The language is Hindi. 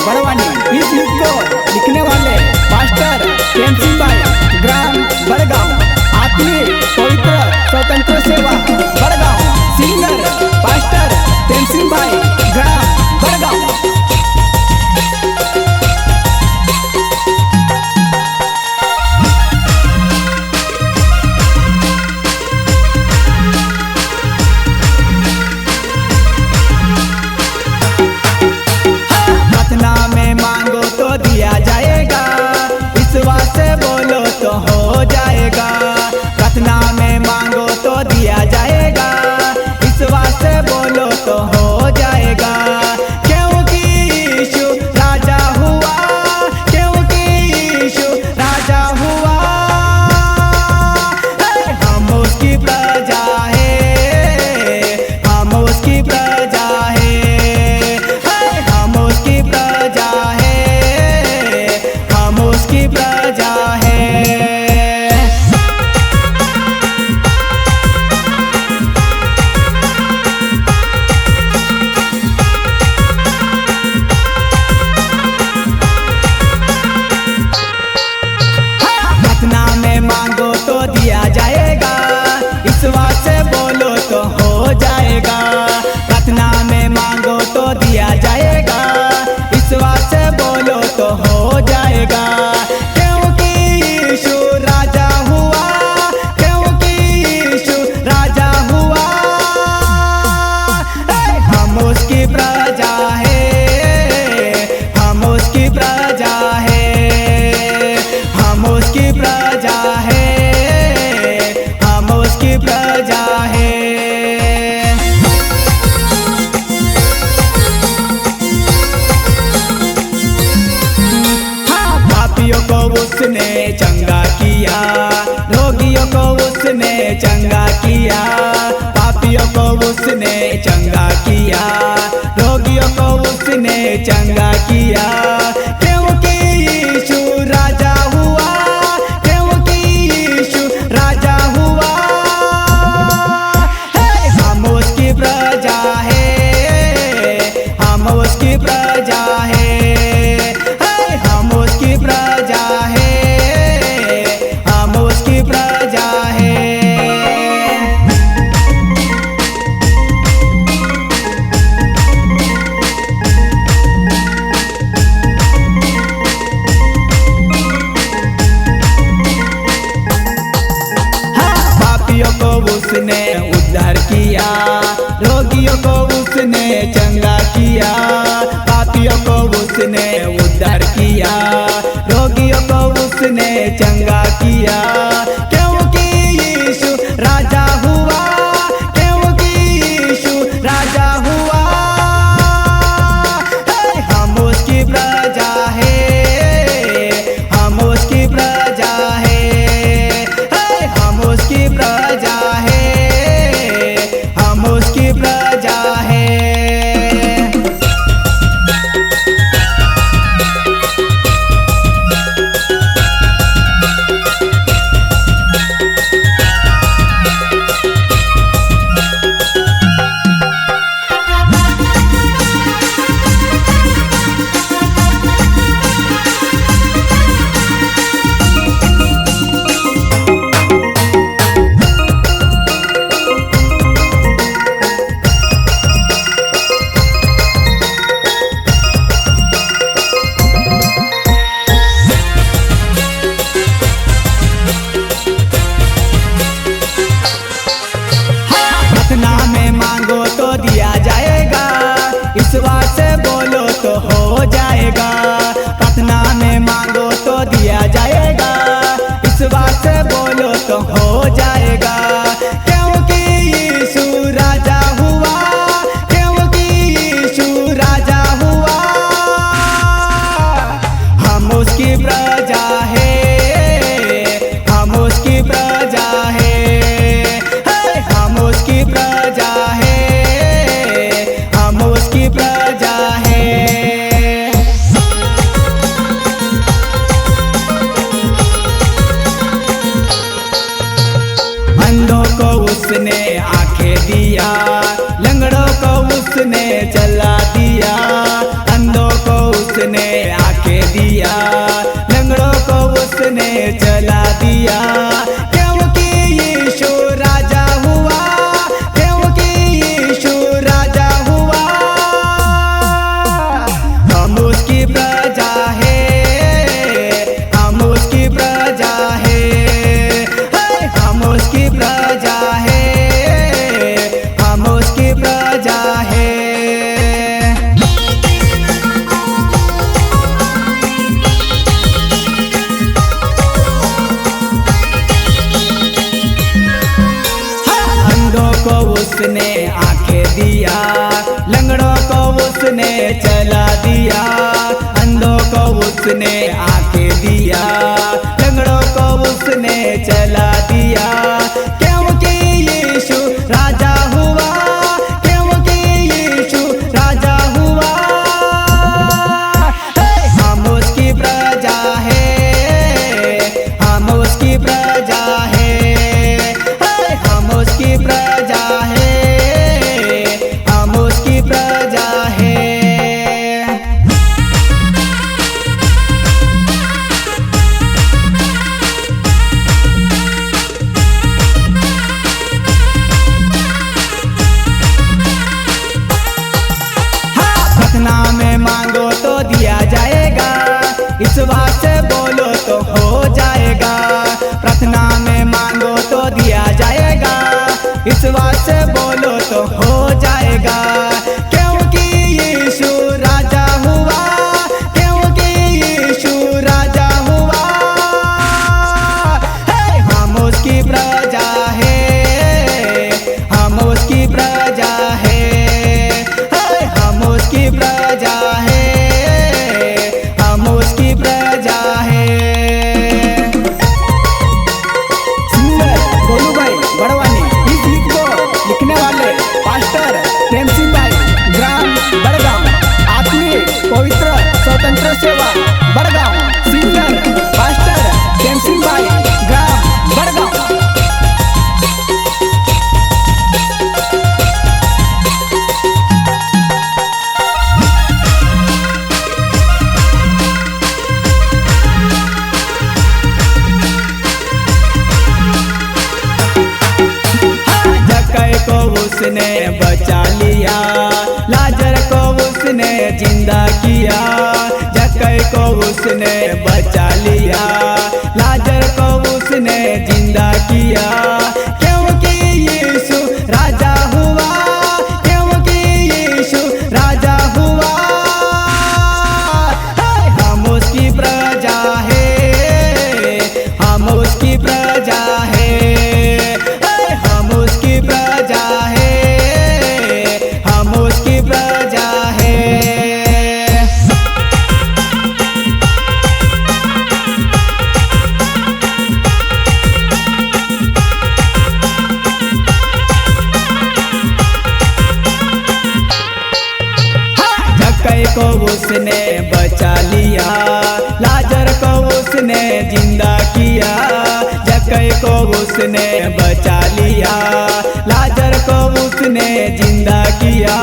बड़वानी। इस गीत को लिखने वाले पास्टर प्रेम सिंह भाई, ग्राम बड़गांव, आत्मीय पवित्र स्वतंत्र सेवा बड़गांव। सिंगर पास्टर प्रेम सिंह भाई, ग्राम बड़गांव। दिया जाएगा, विश्वास से बोलो तो हो जाएगा। प्रार्थना में मांगो तो दिया जाएगा, विश्वास से बोलो तो हो जाएगा। क्योंकि यीशु राजा हुआ, क्योंकि यीशु राजा हुआ। हम उसकी प्रजा है, हम उसकी प्रजा है, हम उसकी प्रजा है, उसकी प्रजा है। प्रार्थना में मांगो तो दिया जाएगा, विश्वास से बोलो तो हो जाएगा। प्रार्थना में मांगो तो दिया जाएगा, विश्वास से बोलो तो हो जाएगा। क्योंकि यीशु राजा हुआ, क्योंकि यीशु राजा हुआ। हम उसकी प्रजा है, हम उसकी प्रजा है, हम उसकी प्रजा है, हम उसकी प्रजा है। को उसने चंगा किया, रोगियों को उसने चंगा किया। पापियों को उसने चंगा किया, रोगियों को उसने चंगा किया। क्योंकि यीशु राजा हुआ, क्योंकि यीशु राजा हुआ। हम उसकी प्रजा है, हम उसकी प्रजा है, हम उसकी प्रजा है, हम उसकी प्रजा है। पापियों को उसने उद्धार किया, रोगियों को उसने चंगा किया। पापियों को उसने उद्धार किया, रोगियों को उसने चंगा किया। क्योंकि यीशु राजा हुआ, क्योंकि यीशु राजा हुआ। हम उसकी प्रजा है, हम उसकी प्रजा है, हम उसकी प्रजा है, हम उसकी प्रजा है। आंखें दिया, लंगड़ों को उसने चला दिया, अंधों को उसने आंखें दिया, लंगड़ों को उसने चला दिया। क्योंकि यीशु राजा हुआ, क्योंकि यीशु राजा हुआ। हम उसकी प्रजा है, हम उसकी प्रजा है, हम उसकी प्रजा है, हम उसकी प्रजा है। प्रार्थना में मांगो तो दिया जाएगा, विश्वास से बोलो तो हो जाएगा। प्रार्थना में मांगो तो दिया जाएगा, विश्वास से बोलो तो हो जाएगा। क्योंकि यीशु राजा हुआ, क्योंकि यीशु राजा हुआ। हम उसकी प्रजा है, हम उसकी प्रजा है, हम उसकी प्रजा है, हम उसकी प्रजा है। सिंगर गोलू भाई बड़वानी, इस गीत को लिखने वाले पास्टर प्रेम सिंह भाई, ग्राम बड़गांव, आत्मिक पवित्र स्वतंत्र सेवा बड़गांव। सिंगर पास्टर प्रेम सिंह भाई, ग्राम बड़गांव। जक्कई को उसने बचा लिया, लाजर को उसने जिंदा किया। जक्कई को उसने बचा लिया, लाजर को उसने जिंदा किया। क्योंकि यीशु राजा हुआ, क्योंकि यीशु राजा हुआ। हम उसकी प्रजा है, हम उसकी प्रजा है, हम उसकी प्रजा है, हम उसकी प्रजा है। जक्कई को उसने बचा लिया, लाजर को उसने जिंदा किया। जक्कई को उसने बचा लिया, लाजर को उसने जिंदा किया।